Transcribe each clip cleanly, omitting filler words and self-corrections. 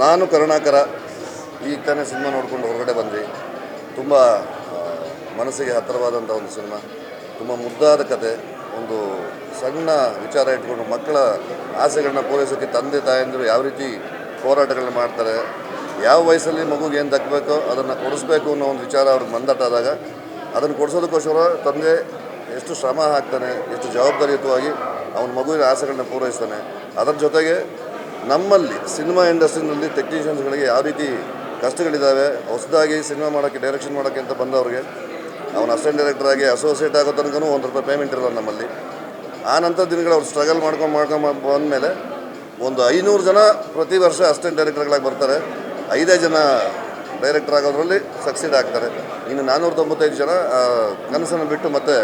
ನಾನು ಕರುಣಾಕರ ಈಗ ತಾನೇ ಸಿನಿಮಾ ನೋಡಿಕೊಂಡು ಹೊರಗಡೆ ಬಂದ್ವಿ. ತುಂಬ ಮನಸ್ಸಿಗೆ ಹತ್ತಿರವಾದಂಥ ಒಂದು ಸಿನಿಮಾ, ತುಂಬ ಮುದ್ದಾದ ಕತೆ. ಒಂದು ಸಣ್ಣ ವಿಚಾರ ಇಟ್ಕೊಂಡು ಮಕ್ಕಳ ಆಸೆಗಳನ್ನ ಪೂರೈಸೋಕ್ಕೆ ತಂದೆ ತಾಯಂದಿರು ಯಾವ ರೀತಿ ಹೋರಾಟಗಳನ್ನ ಮಾಡ್ತಾರೆ, ಯಾವ ವಯಸ್ಸಲ್ಲಿ ಮಗುಗೆ ಏನು ದಕ್ಕಬೇಕೋ ಅದನ್ನು ಕೊಡಿಸ್ಬೇಕು ಅನ್ನೋ ಒಂದು ವಿಚಾರ ಅವ್ರಿಗೆ ಮಂದಟ್ಟಾದಾಗ ಅದನ್ನು ಕೊಡಿಸೋದಕ್ಕೋಸ್ಕರ ತಂದೆ ಎಷ್ಟು ಶ್ರಮ ಹಾಕ್ತಾನೆ, ಎಷ್ಟು ಜವಾಬ್ದಾರಿಯುತವಾಗಿ ಅವನ ಮಗುವಿನ ಆಸೆಗಳನ್ನ ಪೂರೈಸ್ತಾನೆ. ಅದರ ಜೊತೆಗೆ ನಮ್ಮಲ್ಲಿ ಸಿನಿಮಾ ಇಂಡಸ್ಟ್ರಿನಲ್ಲಿ ಟೆಕ್ನಿಷಿಯನ್ಸ್ಗಳಿಗೆ ಯಾವ ರೀತಿ ಕಷ್ಟಗಳಿದ್ದಾವೆ, ಹೊಸದಾಗಿ ಸಿನಿಮಾ ಮಾಡೋಕ್ಕೆ ಡೈರೆಕ್ಷನ್ ಮಾಡೋಕ್ಕೆ ಅಂತ ಬಂದವ್ರಿಗೆ ಅವನು ಅಸಿಸ್ಟೆಂಟ್ ಡೈರೆಕ್ಟರ್ ಆಗಿ ಅಸೋಸಿಯೇಟ್ ಆಗೋ ತನಕ ₹1 ಪೇಮೆಂಟ್ ಇರೋಲ್ಲ ನಮ್ಮಲ್ಲಿ. ಆ ನಂತರ ದಿನಗಳು ಅವ್ರು ಸ್ಟ್ರಗಲ್ ಮಾಡ್ಕೊಂಡು ಬಂದಮೇಲೆ ಒಂದು 500 ಜನ ಪ್ರತಿ ವರ್ಷ ಅಸಿಸ್ಟೆಂಟ್ ಡೈರೆಕ್ಟರ್ಗಳಾಗಿ ಬರ್ತಾರೆ. 5 ಜನ ಡೈರೆಕ್ಟರ್ ಆಗೋದ್ರಲ್ಲಿ ಸಕ್ಸೀಡ್ ಆಗ್ತಾರೆ. ಇನ್ನು 495 ಜನ ಕನಸನ್ನು ಬಿಟ್ಟು ಮತ್ತೆ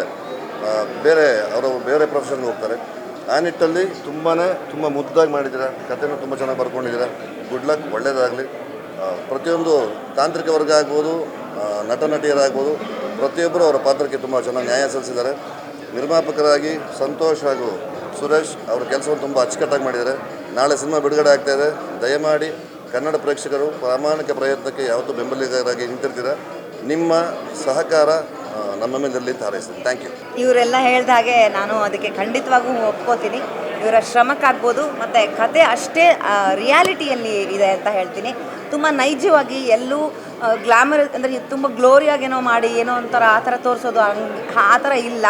ಬೇರೆ ಪ್ರೊಫೆಷನ್ಗೆ ಹೋಗ್ತಾರೆ. ಆ ನಿಟ್ಟಲ್ಲಿ ತುಂಬ ಮುದ್ದಾಗಿ ಮಾಡಿದ್ದೀರಾ, ಕಥೆನೂ ತುಂಬ ಚೆನ್ನಾಗಿ ಬರ್ಕೊಂಡಿದ್ದೀರಾ. ಗುಡ್ ಲಕ್, ಒಳ್ಳೆಯದಾಗಲಿ. ಪ್ರತಿಯೊಂದು ತಾಂತ್ರಿಕ ವರ್ಗ ಆಗ್ಬೋದು, ನಟ ನಟಿಯರಾಗ್ಬೋದು, ಪ್ರತಿಯೊಬ್ಬರು ಅವರ ಪಾತ್ರಕ್ಕೆ ತುಂಬ ಚೆನ್ನಾಗಿ ನ್ಯಾಯ ಸಲ್ಲಿಸಿದ್ದಾರೆ. ನಿರ್ಮಾಪಕರಾಗಿ ಸಂತೋಷ್ ಹಾಗೂ ಸುರೇಶ್ ಅವರ ಕೆಲಸವನ್ನು ತುಂಬ ಅಚ್ಚುಕಟ್ಟಾಗಿ ಮಾಡಿದ್ದಾರೆ. ನಾಳೆ ಸಿನಿಮಾ ಬಿಡುಗಡೆ ಆಗ್ತಾಯಿದೆ. ದಯಮಾಡಿ ಕನ್ನಡ ಪ್ರೇಕ್ಷಕರು ಪ್ರಾಮಾಣಿಕ ಪ್ರಯತ್ನಕ್ಕೆ ಯಾವತ್ತೂ ಬೆಂಬಲಿಗರಾಗಿ ನಿಂತಿರ್ತೀರ. ನಿಮ್ಮ ಸಹಕಾರ ನಮ್ಮ ಮೇಲೆ ಇರಲಿ ಅಂತ ಹಾರೈಸ್ತೀನಿ. Thank you. ಇವರೆಲ್ಲ ಹೇಳ್ದ ಹಾಗೆ ನಾನು ಅದಕ್ಕೆ ಖಂಡಿತವಾಗೂ ಒಪ್ಕೋತೀನಿ. ಇವರ ಶ್ರಮಕ್ಕಾಗ್ಬೋದು ಮತ್ತು ಕತೆ ಅಷ್ಟೇ ರಿಯಾಲಿಟಿಯಲ್ಲಿ ಇದೆ ಅಂತ ಹೇಳ್ತೀನಿ. ತುಂಬ ನೈಜವಾಗಿ ಎಲ್ಲೂ ಗ್ಲಾಮರ್ ಅಂದರೆ ತುಂಬ ಗ್ಲೋರಿಯಾಗೇನೋ ಮಾಡಿ ಏನೋ ಒಂಥರ ಆ ಥರ ತೋರಿಸೋದು ಆ ಥರ ಇಲ್ಲ.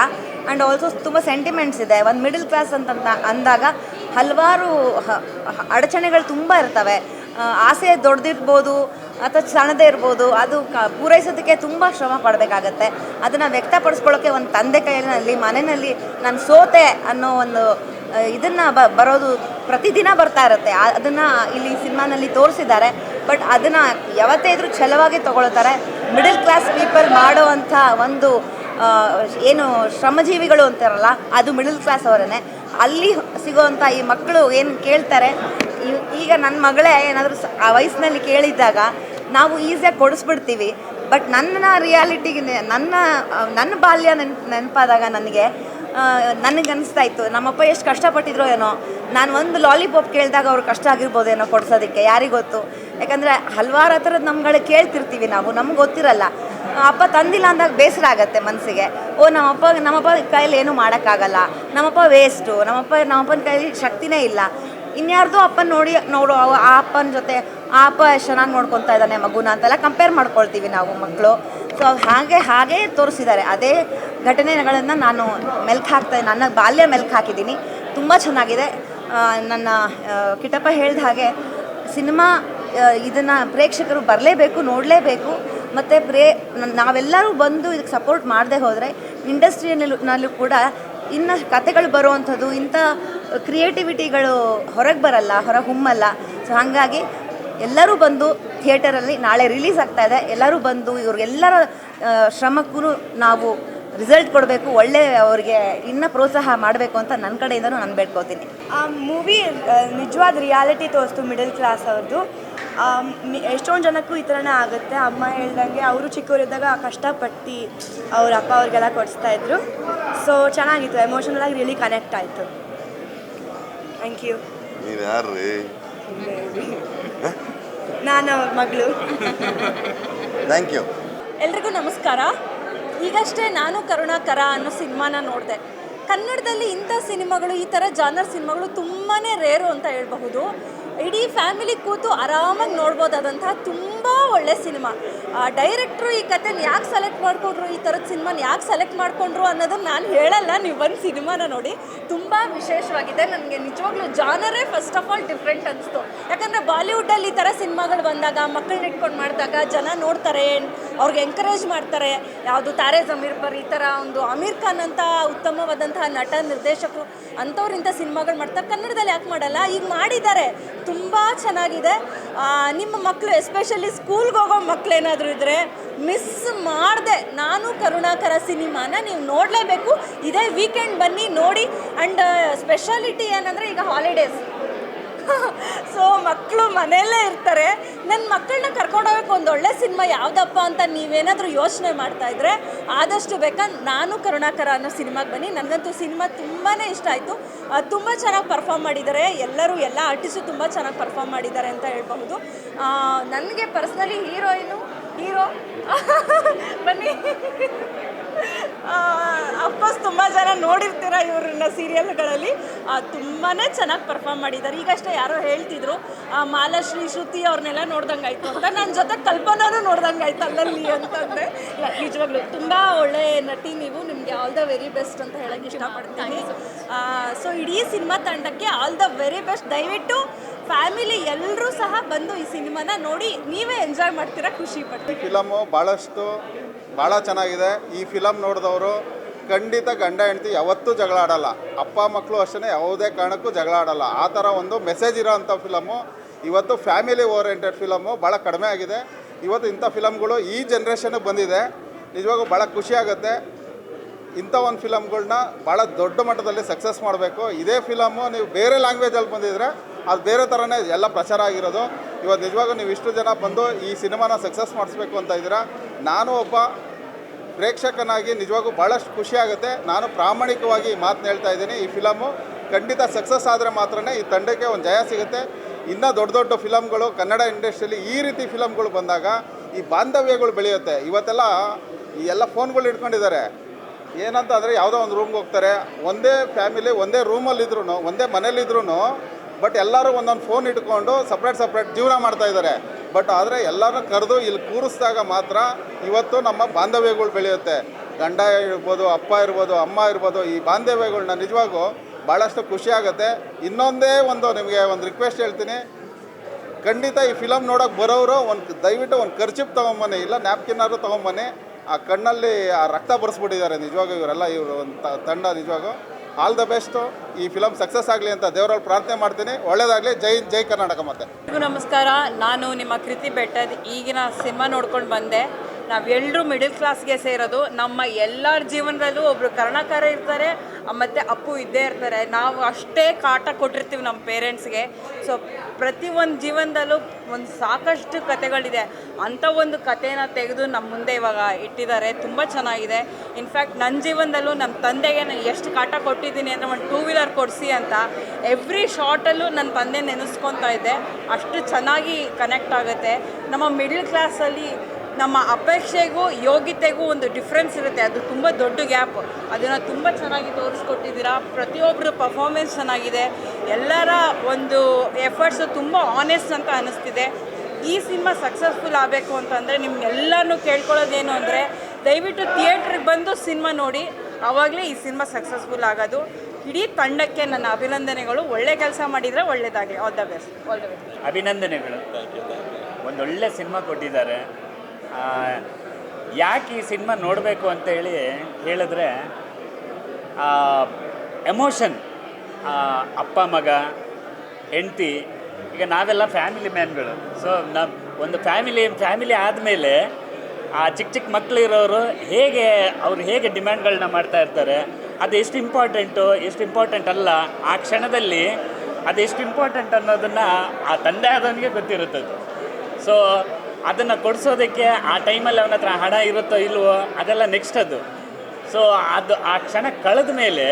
ಆ್ಯಂಡ್ ಆಲ್ಸೋ ತುಂಬ ಸೆಂಟಿಮೆಂಟ್ಸ್ ಇದೆ. ಒಂದು ಮಿಡಲ್ ಕ್ಲಾಸ್ ಅಂತ ಅಂದಾಗ ಹಲವಾರು ಅಡಚಣೆಗಳು ತುಂಬ ಇರ್ತವೆ. ಆಸೆ ದೊಡ್ಡದಿರ್ಬೋದು ಅಥವಾ ಸಣ್ಣದೇ ಇರ್ಬೋದು, ಅದು ಪೂರೈಸೋದಕ್ಕೆ ತುಂಬ ಶ್ರಮ ಪಡಬೇಕಾಗತ್ತೆ. ಅದನ್ನು ವ್ಯಕ್ತಪಡಿಸ್ಕೊಳ್ಳೋಕ್ಕೆ ಒಂದು ತಂದೆ ಕೈಯಲ್ಲಿ ಮನೆಯಲ್ಲಿ ನಾನು ಸೋತೆ ಅನ್ನೋ ಒಂದು ಇದನ್ನು ಬರೋದು ಪ್ರತಿದಿನ ಬರ್ತಾ ಇರುತ್ತೆ. ಅದನ್ನು ಇಲ್ಲಿ ಸಿನಿಮಾನಲ್ಲಿ ತೋರಿಸಿದ್ದಾರೆ. ಬಟ್ ಅದನ್ನು ಯಾವತ್ತೇ ಇದ್ರೂ ಛಲವಾಗಿ ತೊಗೊಳ್ತಾರೆ. ಮಿಡಲ್ ಕ್ಲಾಸ್ ಪೀಪಲ್ ಮಾಡುವಂಥ ಒಂದು ಏನು ಶ್ರಮಜೀವಿಗಳು ಅಂತಾರಲ್ಲ, ಅದು ಮಿಡಲ್ ಕ್ಲಾಸ್ ಅವರೇ. ಅಲ್ಲಿ ಸಿಗೋವಂಥ ಈ ಮಕ್ಕಳು ಏನು ಕೇಳ್ತಾರೆ, ಈಗ ನನ್ನ ಮಗಳೇ ಏನಾದರೂ ಆ ವಯಸ್ಸಿನಲ್ಲಿ ಕೇಳಿದ್ದಾಗ ನಾವು ಈಸಿಯಾಗಿ ಕೊಡಿಸ್ಬಿಡ್ತೀವಿ. ಬಟ್ ನನ್ನ ರಿಯಾಲಿಟಿಗೆ ನನ್ನ ಬಾಲ್ಯ ನೆನಪಾದಾಗ ನನಗನ್ನಿಸ್ತಾ ಇತ್ತು, ನಮ್ಮಪ್ಪ ಎಷ್ಟು ಕಷ್ಟಪಟ್ಟಿದ್ರೋ ಏನೋ. ನಾನು ಒಂದು ಲಾಲಿಪಾಪ್ ಕೇಳಿದಾಗ ಅವ್ರು ಕಷ್ಟ ಆಗಿರ್ಬೋದೇನೋ ಕೊಡ್ಸೋದಕ್ಕೆ, ಯಾರಿಗೊತ್ತು. ಯಾಕಂದರೆ ಹಲವಾರು ಥರದ್ದು ನಮ್ಗಳು ಕೇಳ್ತಿರ್ತೀವಿ ನಾವು, ನಮ್ಗೆ ಗೊತ್ತಿರಲ್ಲ. ಅಪ್ಪ ತಂದಿಲ್ಲ ಅಂದಾಗ ಬೇಸರ ಆಗುತ್ತೆ ಮನಸ್ಸಿಗೆ. ನಮ್ಮಪ್ಪ ಕೈಯಲ್ಲಿ ಏನೂ ಮಾಡೋಕ್ಕಾಗಲ್ಲ, ನಮ್ಮಪ್ಪ ವೇಸ್ಟು, ನಮ್ಮಪ್ಪನ ಕೈಯಲ್ಲಿ ಶಕ್ತಿನೇ ಇಲ್ಲ. ಇನ್ಯಾರ್ದು ಅಪ್ಪನ ನೋಡು ಆ ಅಪ್ಪನ ಜೊತೆ ಆ ಅಪ್ಪ ಎಷ್ಟು ಚೆನ್ನಾಗಿ ನೋಡ್ಕೊತಾ ಇದ್ದಾನೆ ಮಗುನ ಅಂತೆಲ್ಲ ಕಂಪೇರ್ ಮಾಡ್ಕೊಳ್ತೀವಿ ನಾವು ಮಕ್ಕಳು. ಸೊ ಹಾಗೇ ತೋರಿಸಿದ್ದಾರೆ. ಅದೇ ಘಟನೆಗಳನ್ನು ನಾನು ನನ್ನ ಬಾಲ್ಯ ಮೆಲ್ಕು ಹಾಕಿದ್ದೀನಿ. ತುಂಬ ಚೆನ್ನಾಗಿದೆ. ನನ್ನ ಕಿಟ್ಟಪ್ಪ ಹೇಳ್ದ ಹಾಗೆ ಸಿನಿಮಾ ಇದನ್ನು ಪ್ರೇಕ್ಷಕರು ಬರಲೇಬೇಕು, ನೋಡಲೇಬೇಕು. ಮತ್ತು ನಾವೆಲ್ಲರೂ ಬಂದು ಇದಕ್ಕೆ ಸಪೋರ್ಟ್ ಮಾಡದೆ ಹೋದರೆ ಇಂಡಸ್ಟ್ರಿಯಲ್ಲೂ ಕೂಡ ಇನ್ನು ಕತೆಗಳು ಬರುವಂಥದ್ದು, ಇಂಥ ಕ್ರಿಯೇಟಿವಿಟಿಗಳು ಹೊರಗೆ ಬರಲ್ಲ, ಹೊರಗೆ ಹೊಮ್ಮಲ್ಲ. ಸೊ ಹಾಗಾಗಿ ಎಲ್ಲರೂ ಬಂದು ಥಿಯೇಟರಲ್ಲಿ ನಾಳೆ ರಿಲೀಸ್ ಆಗ್ತಾ ಇದೆ. ಎಲ್ಲರೂ ಬಂದು ಇವ್ರಿಗೆಲ್ಲರ ಶ್ರಮಕ್ಕೂ ನಾವು ರಿಸಲ್ಟ್ ಕೊಡಬೇಕು, ಒಳ್ಳೆ ಅವ್ರಿಗೆ ಇನ್ನೂ ಪ್ರೋತ್ಸಾಹ ಮಾಡಬೇಕು ಅಂತ ನನ್ನ ಕಡೆಯಿಂದನೂ ನಾನು ಬೇಡ್ಕೋತೀನಿ. ಆ ಮೂವಿ ನಿಜವಾದ ರಿಯಾಲಿಟಿ ತೋರಿಸ್ತು ಮಿಡಲ್ ಕ್ಲಾಸ್ ಅವ್ರದ್ದು. ಎಷ್ಟೊಂದು ಜನಕ್ಕೂ ಈ ಥರನೇ ಆಗುತ್ತೆ. ಅಮ್ಮ ಹೇಳ್ದಂಗೆ ಅವರು ಚಿಕ್ಕವರಿದ್ದಾಗ ಕಷ್ಟಪಟ್ಟು ಅವ್ರ ಅಪ್ಪ ಅವ್ರಿಗೆಲ್ಲ ಕೊಡಿಸ್ತಾಯಿದ್ರು. ಸೊ ಚೆನ್ನಾಗಿತ್ತು, ಎಮೋಷನಲಾಗಿ ರಿಯಲಿ ಕನೆಕ್ಟ್ ಆಯಿತು. Thank you. ನೀವು ಯಾರು ರೀ? ನಾನು ಅವ್ರ ಮಗಳು. Thank you. ಎಲ್ರಿಗೂ ನಮಸ್ಕಾರ. ಈಗಷ್ಟೇ ನಾನು ಕರುಣಾಕರ ಅನ್ನೋ ಸಿನಿಮಾನ ನೋಡಿದೆ. ಕನ್ನಡದಲ್ಲಿ ಇಂಥ ಸಿನಿಮಾಗಳು, ಈ ಥರ ಜಾನರ್ ಸಿನಿಮಾಗಳು ತುಂಬಾ ರೇರು ಅಂತ ಹೇಳ್ಬಹುದು. ಇಡೀ ಫ್ಯಾಮಿಲಿ ಕೂತು ಆರಾಮಾಗಿ ನೋಡ್ಬೋದಾದಂತಹ ತುಂಬ ಒಳ್ಳೆ ಸಿನಿಮಾ. ಡೈರೆಕ್ಟ್ರು ಈ ಕಥೆನ ಯಾಕೆ ಸೆಲೆಕ್ಟ್ ಮಾಡಿಕೊಂಡ್ರು, ಈ ಥರದ ಸಿನಿಮಾನ ಯಾಕೆ ಸೆಲೆಕ್ಟ್ ಮಾಡಿಕೊಂಡ್ರು ಅನ್ನೋದನ್ನು ನಾನು ಹೇಳಲ್ಲ, ನೀವು ಬಂದು ಸಿನಿಮಾನ ನೋಡಿ. ತುಂಬ ವಿಶೇಷವಾಗಿದೆ. ನನಗೆ ನಿಜವಾಗ್ಲೂ ಜಾನರೇ ಫಸ್ಟ್ ಆಫ್ ಆಲ್ ಡಿಫ್ರೆಂಟ್ ಅನಿಸ್ತು. ಯಾಕಂದರೆ ಬಾಲಿವುಡ್ಡಲ್ಲಿ ಈ ಥರ ಸಿನಿಮಾಗಳು ಬಂದಾಗ, ಮಕ್ಕಳನ್ನ ಇಟ್ಕೊಂಡು ಮಾಡಿದಾಗ ಜನ ನೋಡ್ತಾರೆ, ಅವ್ರಿಗೆ ಎಂಕರೇಜ್ ಮಾಡ್ತಾರೆ. ಯಾವುದು ತಾರೆ ಜಮೀರ್ ಪರ್, ಈ ಥರ ಒಂದು ಅಮೀರ್ ಖಾನ್ ಅಂತ ಉತ್ತಮವಾದಂತಹ ನಟ ನಿರ್ದೇಶಕರು ಅಂಥವ್ರು ಇಂಥ ಸಿನಿಮಾಗಳು ಮಾಡ್ತಾರೆ. ಕನ್ನಡದಲ್ಲಿ ಯಾಕೆ ಮಾಡಲ್ಲ? ಈಗ ಮಾಡಿದ್ದಾರೆ, ತುಂಬ ಚೆನ್ನಾಗಿದೆ. ನಿಮ್ಮ ಮಕ್ಕಳು ಎಸ್ಪೆಷಲಿ ಸ್ಕೂಲ್ಗೆ ಹೋಗೋ ಮಕ್ಕಳೇನಾದರೂ ಇದ್ದರೆ ಮಿಸ್ ಮಾಡದೆ ನಾನು ಕರುಣಾಕರ ಸಿನಿಮಾನ ನೀವು ನೋಡಲೇಬೇಕು. ಇದೇ ವೀಕೆಂಡ್ ಬನ್ನಿ ನೋಡಿ. ಆ್ಯಂಡ್ ಸ್ಪೆಷಾಲಿಟಿ ಏನಂದರೆ ಈಗ ಹಾಲಿಡೇಸ್ ಸೊ ಮಕ್ಕಳು ಮನೆಯಲ್ಲೇ ಇರ್ತಾರೆ. ನನ್ನ ಮಕ್ಕಳನ್ನ ಕರ್ಕೊಂಡೋಗಕ್ಕೆ ಒಂದು ಒಳ್ಳೆ ಸಿನಿಮಾ ಯಾವುದಪ್ಪ ಅಂತ ನೀವೇನಾದರೂ ಯೋಚನೆ ಮಾಡ್ತಾಯಿದ್ರೆ ಆದಷ್ಟು ಬೇಕಾ ನಾನು ಕರುಣಾಕರ ಅನ್ನೋ ಸಿನಿಮಾಗೆ ಬನ್ನಿ. ನನಗಂತೂ ಸಿನಿಮಾ ತುಂಬಾ ಇಷ್ಟ ಆಯಿತು. ತುಂಬ ಚೆನ್ನಾಗಿ ಪರ್ಫಾರ್ಮ್ ಮಾಡಿದ್ದಾರೆ ಎಲ್ಲರೂ, ಎಲ್ಲ ಆರ್ಟಿಸ್ಟು ತುಂಬ ಚೆನ್ನಾಗಿ ಪರ್ಫಾರ್ಮ್ ಮಾಡಿದ್ದಾರೆ ಅಂತ ಹೇಳ್ಬಹುದು. ನನಗೆ ಪರ್ಸ್ನಲಿ ಹೀರೋ ಬನ್ನಿ ಅಫ್ಕೋರ್ಸ್ ತುಂಬ ಜನ ನೋಡಿರ್ತೀರ ಇವ್ರನ್ನ ಸೀರಿಯಲ್ಗಳಲ್ಲಿ. ತುಂಬಾ ಚೆನ್ನಾಗಿ ಪರ್ಫಾರ್ಮ್ ಮಾಡಿದ್ದಾರೆ. ಈಗಷ್ಟೇ ಯಾರೋ ಹೇಳ್ತಿದ್ರು ಮಾಲಾಶ್ರೀ, ಶ್ರುತಿ ಅವ್ರನ್ನೆಲ್ಲ ನೋಡ್ದಂಗೆ ಆಯಿತು ಅಂತ. ನನ್ನ ಜೊತೆ ಕಲ್ಪನಾನು ನೋಡ್ದಂಗೆ ಆಯ್ತು ಅಲ್ಲಲ್ಲಿ ಅಂತಂದರೆ. ನಿಜವಾಗ್ಲೂ ತುಂಬ ಒಳ್ಳೆ ನಟಿ ನೀವು. ನಿಮಗೆ ಆಲ್ ದ ವೆರಿ ಬೆಸ್ಟ್ ಅಂತ ಹೇಳೋಕ್ಕೆ ಇಷ್ಟಪಡ್ತೀನಿ. ಸೊ ಇಡೀ ಸಿನಿಮಾ ತಂಡಕ್ಕೆ ಆಲ್ ದ ವೆರಿ ಬೆಸ್ಟ್. ದಯವಿಟ್ಟು ಫ್ಯಾಮಿಲಿ ಎಲ್ಲರೂ ಸಹ ಬಂದು ಈ ಸಿನಿಮಾನ ನೋಡಿ ನೀವೇ ಎಂಜಾಯ್ ಮಾಡ್ತೀರಾ, ಖುಷಿ ಪಡ್ತೀವಿ. ಈ ಫಿಲಮು ಭಾಳ ಚೆನ್ನಾಗಿದೆ. ಈ ಫಿಲಮ್ ನೋಡಿದವರು ಖಂಡಿತ ಗಂಡ ಹೆಂಡತಿ ಯಾವತ್ತೂ ಜಗಳ ಆಡಲ್ಲ, ಅಪ್ಪ ಮಕ್ಕಳು ಅಷ್ಟೇ ಯಾವುದೇ ಕಾರಣಕ್ಕೂ ಜಗಳ ಆಡಲ್ಲ. ಆ ಥರ ಒಂದು ಮೆಸೇಜ್ ಇರೋ ಅಂಥ ಫಿಲಮು. ಇವತ್ತು ಫ್ಯಾಮಿಲಿ ಓರಿಯೆಂಟೆಡ್ ಫಿಲಮು ಭಾಳ ಕಡಿಮೆ ಆಗಿದೆ. ಇವತ್ತು ಇಂಥ ಫಿಲಮ್ಗಳು ಈ ಜನ್ರೇಷನ್ಗೆ ಬಂದಿದೆ. ನಿಜವಾಗೂ ಭಾಳ ಖುಷಿಯಾಗುತ್ತೆ. ಇಂಥ ಒಂದು ಫಿಲಮ್ಗಳ್ನ ಭಾಳ ದೊಡ್ಡ ಮಟ್ಟದಲ್ಲಿ ಸಕ್ಸಸ್ ಮಾಡಬೇಕು. ಇದೇ ಫಿಲಮು ನೀವು ಬೇರೆ ಲ್ಯಾಂಗ್ವೇಜಲ್ಲಿ ಬಂದಿದ್ರೆ ಅದು ಬೇರೆ ಥರನೇ ಎಲ್ಲ ಪ್ರಚಾರ ಆಗಿರೋದು. ಇವತ್ತು ನಿಜವಾಗೂ ನೀವು ಇಷ್ಟು ಜನ ಬಂದು ಈ ಸಿನಿಮಾನ ಸಕ್ಸಸ್ ಮಾಡಿಸ್ಬೇಕು ಅಂತ ಇದ್ದೀರಾ. ನಾನು ಒಬ್ಬ ಪ್ರೇಕ್ಷಕನಾಗಿ ನಿಜವಾಗೂ ಭಾಳಷ್ಟು ಖುಷಿಯಾಗುತ್ತೆ. ನಾನು ಪ್ರಾಮಾಣಿಕವಾಗಿ ಈ ಮಾತನ್ನ ಹೇಳ್ತಾ ಇದ್ದೀನಿ. ಈ ಫಿಲಮು ಖಂಡಿತ ಸಕ್ಸಸ್ ಆದರೆ ಮಾತ್ರನೇ ಈ ತಂಡಕ್ಕೆ ಒಂದು ಜಯ ಸಿಗುತ್ತೆ. ಇನ್ನೂ ದೊಡ್ಡ ದೊಡ್ಡ ಫಿಲಮ್ಗಳು ಕನ್ನಡ ಇಂಡಸ್ಟ್ರಿಯಲ್ಲಿ ಈ ರೀತಿ ಫಿಲಮ್ಗಳು ಬಂದಾಗ ಈ ಬಾಂಧವ್ಯಗಳು ಬೆಳೆಯುತ್ತೆ. ಇವತ್ತೆಲ್ಲ ಈ ಎಲ್ಲ ಫೋನ್ಗಳು ಇಟ್ಕೊಂಡಿದ್ದಾರೆ. ಏನಂತ ಅಂದರೆ ಯಾವುದೋ ಒಂದು ರೂಮ್ಗೆ ಹೋಗ್ತಾರೆ, ಒಂದೇ ಫ್ಯಾಮಿಲಿ ಒಂದೇ ರೂಮಲ್ಲಿದ್ರೂ ಒಂದೇ ಮನೇಲಿದ್ರೂ ಬಟ್ ಎಲ್ಲರೂ ಒಂದೊಂದು ಫೋನ್ ಇಟ್ಕೊಂಡು ಸಪ್ರೇಟ್ ಜೀವನ ಮಾಡ್ತಾಯಿದ್ದಾರೆ. ಬಟ್ ಆದರೆ ಎಲ್ಲರನ್ನೂ ಕರೆದು ಇಲ್ಲಿ ಕೂರಿಸಿದಾಗ ಮಾತ್ರ ಇವತ್ತು ನಮ್ಮ ಬಾಂಧವ್ಯಗಳು ಬೆಳೆಯುತ್ತೆ. ಗಂಡ ಇರ್ಬೋದು, ಅಪ್ಪ ಇರ್ಬೋದು, ಅಮ್ಮ ಇರ್ಬೋದು, ಈ ಬಾಂಧವ್ಯಗಳನ್ನ ನಿಜವಾಗೂ ಭಾಳಷ್ಟು ಖುಷಿಯಾಗುತ್ತೆ. ಇನ್ನೊಂದೇ ಒಂದು ನಿಮಗೆ ಒಂದು ರಿಕ್ವೆಸ್ಟ್ ಹೇಳ್ತೀನಿ. ಖಂಡಿತ ಈ ಫಿಲಮ್ ನೋಡೋಕೆ ಬರೋರು ದಯವಿಟ್ಟು ಒಂದು ಖರ್ಚಿಪ್ ತೊಗೊಂಬನ್ನಿ, ಇಲ್ಲ ನ್ಯಾಪ್ಕಿನ್ನಾರು ತೊಗೊಂಬನ್ನಿ. ಆ ಕಣ್ಣಲ್ಲಿ ಆ ರಕ್ತ ಬರ್ಸ್ಬಿಟ್ಟಿದ್ದಾರೆ ನಿಜವಾಗೂ ಇವರೆಲ್ಲ. ಇವರು ಒಂದು ತಂಡ ನಿಜವಾಗೂ ಆಲ್ ದ ಬೆಸ್ಟು. ಈ ಫಿಲಮ್ ಸಕ್ಸಸ್ ಆಗಲಿ ಅಂತ ದೇವರಲ್ಲಿ ಪ್ರಾರ್ಥನೆ ಮಾಡ್ತೀನಿ. ಒಳ್ಳೆಯದಾಗಲಿ. ಜೈ ಕರ್ನಾಟಕ. ಮತ್ತೆ ನಮಸ್ಕಾರ, ನಾನು ನಿಮ್ಮ ಕೃತಿ ಬೆಟ್ಟದ ಈಗಿನ ಸಿನಿಮಾ ನೋಡ್ಕೊಂಡು ಬಂದೆ. ನಾವೆಲ್ಲರೂ ಮಿಡಲ್ ಕ್ಲಾಸ್ಗೆ ಸೇರೋದು. ನಮ್ಮ ಎಲ್ಲರ ಜೀವನದಲ್ಲೂ ಒಬ್ಬರು ಕರ್ಣಾಕರ ಇರ್ತಾರೆ, ಮತ್ತು ಅಪ್ಪು ಇದ್ದೇ ಇರ್ತಾರೆ. ನಾವು ಅಷ್ಟೇ ಕಾಟ ಕೊಟ್ಟಿರ್ತೀವಿ ನಮ್ಮ ಪೇರೆಂಟ್ಸ್ಗೆ. ಸೊ ಪ್ರತಿಯೊಂದು ಜೀವನದಲ್ಲೂ ಒಂದು ಸಾಕಷ್ಟು ಕತೆಗಳಿದೆ. ಅಂಥ ಒಂದು ಕಥೆನ ತೆಗೆದು ನಮ್ಮ ಮುಂದೆ ಇವಾಗ ಇಟ್ಟಿದ್ದಾರೆ. ತುಂಬ ಚೆನ್ನಾಗಿದೆ. ಇನ್ಫ್ಯಾಕ್ಟ್ ನನ್ನ ಜೀವನದಲ್ಲೂ ನಮ್ಮ ತಂದೆಗೆ ನಾನು ಎಷ್ಟು ಕಾಟ ಕೊಟ್ಟಿದ್ದೀನಿ ಅಂದರೆ ಒಂದು 2 ವೀಲರ್ ಕೊಡಿಸಿ ಅಂತ ಎವ್ರಿ ಶಾರ್ಟಲ್ಲೂ ನನ್ನ ತಂದೆ ನೆನೆಸ್ಕೊತಾ ಇದ್ದೆ. ಅಷ್ಟು ಚೆನ್ನಾಗಿ ಕನೆಕ್ಟ್ ಆಗುತ್ತೆ. ನಮ್ಮ ಮಿಡಲ್ ಕ್ಲಾಸಲ್ಲಿ ನಮ್ಮ ಅಪೇಕ್ಷೆಗೂ ಯೋಗ್ಯತೆಗೂ ಒಂದು ಡಿಫ್ರೆನ್ಸ್ ಇರುತ್ತೆ. ಅದು ತುಂಬ ದೊಡ್ಡ ಗ್ಯಾಪ್. ಅದನ್ನು ತುಂಬ ಚೆನ್ನಾಗಿ ತೋರಿಸ್ಕೊಟ್ಟಿದ್ದೀರಾ. ಪ್ರತಿಯೊಬ್ಬರು ಪರ್ಫಾರ್ಮೆನ್ಸ್ ಚೆನ್ನಾಗಿದೆ. ಎಲ್ಲರ ಒಂದು ಎಫರ್ಟ್ಸು ತುಂಬ ಆನೆಸ್ಟ್ ಅಂತ ಅನ್ನಿಸ್ತಿದೆ. ಈ ಸಿನಿಮಾ ಸಕ್ಸಸ್ಫುಲ್ ಆಗಬೇಕು ಅಂತಂದರೆ ನಿಮ್ಗೆಲ್ಲನೂ ಕೇಳ್ಕೊಳ್ಳೋದೇನು ಅಂದರೆ ದಯವಿಟ್ಟು ಥಿಯೇಟ್ರಿಗೆ ಬಂದು ಸಿನಿಮಾ ನೋಡಿ. ಆವಾಗಲೇ ಈ ಸಿನಿಮಾ ಸಕ್ಸಸ್ಫುಲ್ ಆಗೋದು. ಇಡೀ ತಂಡಕ್ಕೆ ನನ್ನ ಅಭಿನಂದನೆಗಳು. ಒಳ್ಳೆ ಕೆಲಸ ಮಾಡಿದರೆ ಒಳ್ಳೆಯದಾಗಲಿ. All the best. ಅಭಿನಂದನೆಗಳು. ಒಂದೊಳ್ಳೆ ಸಿನಿಮಾ ಕೊಟ್ಟಿದ್ದಾರೆ. ಯಾಕೆ ಈ ಸಿನಿಮಾ ನೋಡಬೇಕು ಅಂತೇಳಿ ಹೇಳಿದ್ರೆ ಎಮೋಷನ್. ಅಪ್ಪ ಮಗ ಹೆಂಡತಿ, ಈಗ ನಾವೆಲ್ಲ ಫ್ಯಾಮಿಲಿ ಮ್ಯಾನ್ಗಳು. ಸೊ ಒಂದು ಫ್ಯಾಮಿಲಿ ಆದಮೇಲೆ ಆ ಚಿಕ್ಕ ಮಕ್ಕಳು ಇರೋರು ಅವ್ರು ಹೇಗೆ ಡಿಮ್ಯಾಂಡ್ಗಳನ್ನ ಮಾಡ್ತಾ ಇರ್ತಾರೆ. ಅದು ಎಷ್ಟು ಇಂಪಾರ್ಟೆಂಟ್ ಅಲ್ಲ, ಆ ಕ್ಷಣದಲ್ಲಿ ಅದೆಷ್ಟು ಇಂಪಾರ್ಟೆಂಟ್ ಅನ್ನೋದನ್ನು ಆ ತಂದೆ ಆದವನಿಗೆ ಗೊತ್ತಿರುತ್ತದೆ. ಸೊ ಅದನ್ನು ಕೊಡಿಸೋದಕ್ಕೆ ಆ ಟೈಮಲ್ಲಿ ಅವನ ಹತ್ರ ಹಣ ಇರುತ್ತೋ ಇಲ್ವೋ ಅದೆಲ್ಲ ನೆಕ್ಸ್ಟ್ ಅದು. ಸೊ ಆ ಕ್ಷಣ ಕಳೆದ ಮೇಲೆ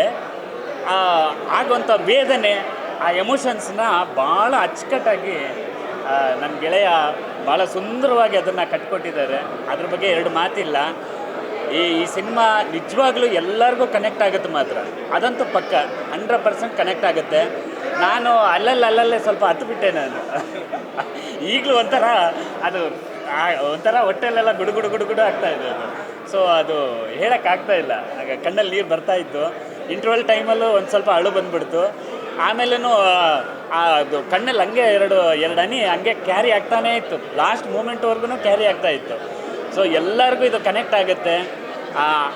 ಆಗುವಂಥ ವೇದನೆ, ಆ ಎಮೋಷನ್ಸ್ನ ಭಾಳ ಅಚ್ಚುಕಟ್ಟಾಗಿ ನನ್ನ ಗೆಳೆಯ ಭಾಳ ಸುಂದರವಾಗಿ ಅದನ್ನು ಕಟ್ಕೊಟ್ಟಿದ್ದಾರೆ. ಅದ್ರ ಬಗ್ಗೆ 2 ಮಾತಿಲ್ಲ. ಈ ಸಿನಿಮಾ ನಿಜವಾಗ್ಲೂ ಎಲ್ಲರಿಗೂ ಕನೆಕ್ಟ್ ಆಗುತ್ತೆ ಮಾತ್ರ. ಅದಂತೂ ಪಕ್ಕ 100% ಕನೆಕ್ಟ್ ಆಗುತ್ತೆ. ನಾನು ಅಲ್ಲಲ್ಲೇ ಸ್ವಲ್ಪ ಹತ್ತುಬಿಟ್ಟೆ ನಾನು. ಈಗಲೂ ಒಂಥರ ಹೊಟ್ಟೆಲೆಲ್ಲ ಗುಡುಗುಡು ಆಗ್ತಾಯಿದೆ ಅದು. ಸೊ ಅದು ಹೇಳೋಕ್ಕಾಗ್ತಾಯಿಲ್ಲ. ಆಗ ಕಣ್ಣಲ್ಲಿ ನೀರು ಬರ್ತಾಯಿತ್ತು. ಇಂಟರ್ವಲ್ ಟೈಮಲ್ಲೂ ಒಂದು ಸ್ವಲ್ಪ ಅಳು ಬಂದುಬಿಡ್ತು. ಆಮೇಲೂ ಅದು ಕಣ್ಣಲ್ಲಿ ಹಂಗೆ ಎರಡು ಹನಿ ಹಂಗೆ ಕ್ಯಾರಿ ಆಗ್ತಾನೇ ಇತ್ತು. ಲಾಸ್ಟ್ ಮೂಮೆಂಟ್ವರೆಗೂ ಕ್ಯಾರಿ ಆಗ್ತಾಯಿತ್ತು. ಸೊ ಎಲ್ಲರಿಗೂ ಇದು ಕನೆಕ್ಟ್ ಆಗುತ್ತೆ.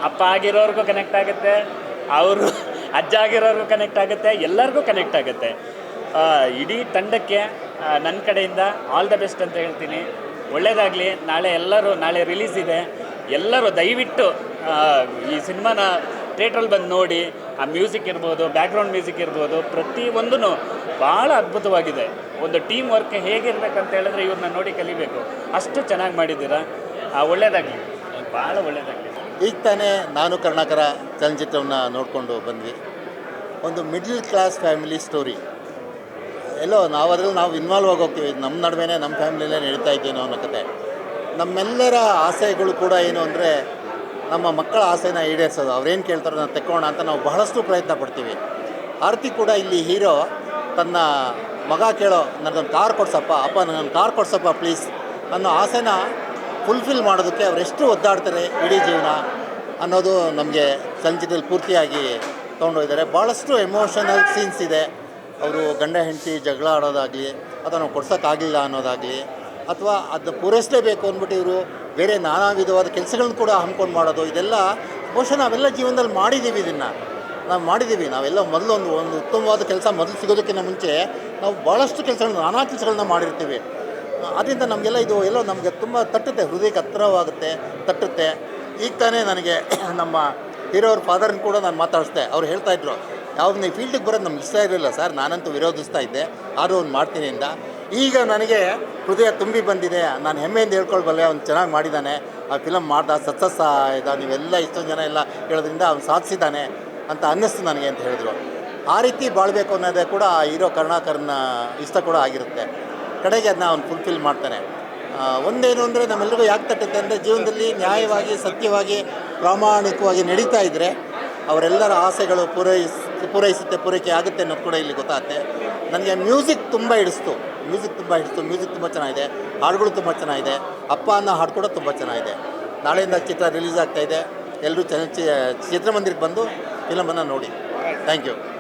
ಅಪ್ಪ ಆಗಿರೋರ್ಗೂ ಕನೆಕ್ಟ್ ಆಗುತ್ತೆ, ಅವರು ಅಜ್ಜ ಆಗಿರೋರ್ಗೂ ಕನೆಕ್ಟ್ ಆಗುತ್ತೆ, ಎಲ್ಲರಿಗೂ ಕನೆಕ್ಟ್ ಆಗುತ್ತೆ. ಇಡೀ ತಂಡಕ್ಕೆ ನನ್ನ ಕಡೆಯಿಂದ ಆಲ್ ದ ಬೆಸ್ಟ್ ಅಂತ ಹೇಳ್ತೀನಿ. ಒಳ್ಳೆಯದಾಗಲಿ. ನಾಳೆ ರಿಲೀಸ್ ಇದೆ. ಎಲ್ಲರೂ ದಯವಿಟ್ಟು ಈ ಸಿನಿಮಾನ ಥಿಯೇಟ್ರಲ್ಲಿ ಬಂದು ನೋಡಿ. ಆ ಮ್ಯೂಸಿಕ್ ಇರ್ಬೋದು, ಬ್ಯಾಕ್ಗ್ರೌಂಡ್ ಮ್ಯೂಸಿಕ್ ಇರ್ಬೋದು, ಪ್ರತಿಯೊಂದೂ ಭಾಳ ಅದ್ಭುತವಾಗಿದೆ. ಒಂದು ಟೀಮ್ ವರ್ಕ್ ಹೇಗಿರ್ಬೇಕಂತ ಹೇಳಿದ್ರೆ ಇವ್ರನ್ನ ನೋಡಿ ಕಲಿಬೇಕು. ಅಷ್ಟು ಚೆನ್ನಾಗಿ ಮಾಡಿದ್ದೀರಾ. ಒಳ್ಳೆಯದಾಗಲಿ, ಭಾಳ ಒಳ್ಳೆಯದಾಗಲಿ. ಈಗ ತಾನೇ ನಾನು ಕರ್ಣಾಕರ ಚಲನಚಿತ್ರವನ್ನು ನೋಡಿಕೊಂಡು ಬಂದ್ವಿ. ಒಂದು ಮಿಡ್ಲ್ ಕ್ಲಾಸ್ ಫ್ಯಾಮಿಲಿ ಸ್ಟೋರಿ. ಎಲ್ಲೋ ಅದ್ರಲ್ಲಿ ನಾವು ಇನ್ವಾಲ್ವ್ ಆಗೋಗ್ತೀವಿ. ನಮ್ಮ ನಡುವೆನೇ ನಮ್ಮ ಫ್ಯಾಮಿಲಿಯಲ್ಲೇ ನಡೀತಾ ಇದ್ದೇನೋ ಅನ್ನೋ ಕತೆ. ನಮ್ಮೆಲ್ಲರ ಆಸೆಗಳು ಕೂಡ ಏನು ಅಂದರೆ ನಮ್ಮ ಮಕ್ಕಳ ಆಸೆನ ಈಡೇರಿಸೋದು. ಅವ್ರೇನು ಕೇಳ್ತಾರೋ ನಾನು ತೆಕ್ಕೋಣ ಅಂತ ನಾವು ಬಹಳಷ್ಟು ಪ್ರಯತ್ನ ಪಡ್ತೀವಿ. ಆರತಿ ಕೂಡ ಇಲ್ಲಿ ಹೀರೋ ತನ್ನ ಮಗ ಕೇಳೋ ನನಗೊಂದು ಕಾರ್ ಕೊಡ್ಸಪ್ಪ, ಅಪ್ಪ ನನಗೊಂದು ಕಾರ್ ಕೊಡ್ಸಪ್ಪ ಪ್ಲೀಸ್ ಅನ್ನೋ ಆಸೆನ ಫುಲ್ಫಿಲ್ ಮಾಡೋದಕ್ಕೆ ಅವರೆಷ್ಟು ಒದ್ದಾಡ್ತಾರೆ ಇಡೀ ಜೀವನ ಅನ್ನೋದು ನಮಗೆ ಚಲನಚಿತ್ರದಲ್ಲಿ ಪೂರ್ತಿಯಾಗಿ ತೊಗೊಂಡೋಗಿದ್ದಾರೆ. ಭಾಳಷ್ಟು ಎಮೋಷನಲ್ ಸೀನ್ಸ್ ಇದೆ. ಅವರು ಗಂಡ ಹೆಂಡತಿ ಜಗಳ ಆಡೋದಾಗಲಿ, ಅಥವಾ ನಾವು ಕೊಡ್ಸೋಕ್ಕಾಗಲಿಲ್ಲ ಅನ್ನೋದಾಗಲಿ, ಅಥವಾ ಅದನ್ನ ಪೂರೈಸಲೇಬೇಕು ಅಂದ್ಬಿಟ್ಟು ಇವರು ಬೇರೆ ನಾನಾ ವಿಧವಾದ ಕೆಲಸಗಳನ್ನ ಕೂಡ ಹಮ್ಮಿಕೊಂಡು ಮಾಡೋದು, ಇದೆಲ್ಲ ಬಹುಶಃ ನಾವೆಲ್ಲ ಜೀವನದಲ್ಲಿ ಮಾಡಿದ್ದೀವಿ. ಇದನ್ನು ನಾವು ಮಾಡಿದ್ದೀವಿ. ನಾವೆಲ್ಲ ಮೊದಲು ಒಂದು ಉತ್ತಮವಾದ ಕೆಲಸ ಮೊದಲು ಸಿಗೋದಕ್ಕಿಂತ ಮುಂಚೆ ನಾವು ಭಾಳಷ್ಟು ಕೆಲಸಗಳನ್ನ ನಾನಾ ಕೆಲಸಗಳನ್ನ ಮಾಡಿರ್ತೀವಿ. ಆದ್ದರಿಂದ ನಮಗೆಲ್ಲ ಇದು ಎಲ್ಲೋ ನಮಗೆ ತುಂಬ ತಟ್ಟುತ್ತೆ, ಹೃದಯಕ್ಕೆ ಹತ್ತಿರವಾಗುತ್ತೆ, ತಟ್ಟುತ್ತೆ. ಈಗ ತಾನೇ ನನಗೆ ನಮ್ಮ ಹೀರೋವ್ರ ಫಾದರ್ನ ಕೂಡ ನಾನು ಮಾತಾಡಿಸ್ದೆ. ಅವ್ರು ಹೇಳ್ತಾಯಿದ್ರು, ಯಾವಾಗ ಈ ಫೀಲ್ಡಿಗೆ ಬರೋದು ನಮ್ಗೆ ಇಷ್ಟ ಇರಲಿಲ್ಲ ಸರ್, ನಾನಂತೂ ವಿರೋಧಿಸ್ತಾ ಇದ್ದೆ, ಆದರೂ ಒಂದು ಮಾಡ್ತೀನಿ ಅಂತ. ಈಗ ನನಗೆ ಹೃದಯ ತುಂಬಿ ಬಂದಿದೆ, ನಾನು ಹೆಮ್ಮೆಯಿಂದ ಹೇಳ್ಕೊಳ್ಬಲ್ಲೆ, ಅವ್ನು ಚೆನ್ನಾಗಿ ಮಾಡಿದ್ದಾನೆ, ಆ ಫಿಲಮ್ ಮಾಡ್ದ, ಸಕ್ಸಸ್ ಇದ್ದ, ನೀವೆಲ್ಲ ಇಷ್ಟೊಂದು ಜನ ಎಲ್ಲ ಹೇಳೋದ್ರಿಂದ ಅವ್ನು ಸಾಧಿಸಿದ್ದಾನೆ ಅಂತ ಅನ್ನಿಸ್ತು ನನಗೆ ಅಂತ ಹೇಳಿದ್ರು. ಆ ರೀತಿ ಬಾಳಬೇಕು ಅನ್ನೋದೇ ಕೂಡ ಹೀರೋ ಕರುಣಾಕರನ ಇಷ್ಟ ಕೂಡ ಆಗಿರುತ್ತೆ. ಕಡೆಗೆ ಅದನ್ನ ಅವ್ನು ಫುಲ್ಫಿಲ್ ಮಾಡ್ತಾನೆ. ಒಂದೇನು ಅಂದರೆ ನಮ್ಮೆಲ್ಲರಿಗೂ ಯಾಕೆ ತಟ್ಟುತ್ತೆ ಅಂದರೆ ಜೀವನದಲ್ಲಿ ನ್ಯಾಯವಾಗಿ, ಸತ್ಯವಾಗಿ, ಪ್ರಾಮಾಣಿಕವಾಗಿ ನಡೀತಾ ಇದ್ದರೆ ಅವರೆಲ್ಲರ ಆಸೆಗಳು ಪೂರೈಸುತ್ತೆ, ಪೂರೈಕೆ ಆಗುತ್ತೆ ಅನ್ನೋದು ಕೂಡ ಇಲ್ಲಿ ಗೊತ್ತಾಗುತ್ತೆ. ನನಗೆ ಮ್ಯೂಸಿಕ್ ತುಂಬ ಹಿಡಿಸ್ತು. ಮ್ಯೂಸಿಕ್ ತುಂಬ ಚೆನ್ನಾಗಿದೆ. ಹಾಡುಗಳು ತುಂಬ ಚೆನ್ನಾಗಿದೆ. ಅಪ್ಪ ಅನ್ನೋ ಹಾಡು ಕೂಡ ತುಂಬ ಚೆನ್ನಾಗಿದೆ. ನಾಳೆಯಿಂದ ಚಿತ್ರ ರಿಲೀಸ್ ಆಗ್ತಾಯಿದೆ. ಎಲ್ಲರೂ ಚಿತ್ರಮಂದಿರಕ್ಕೆ ಬಂದು ಫಿಲಮನ್ನು ನೋಡಿ. Thank you.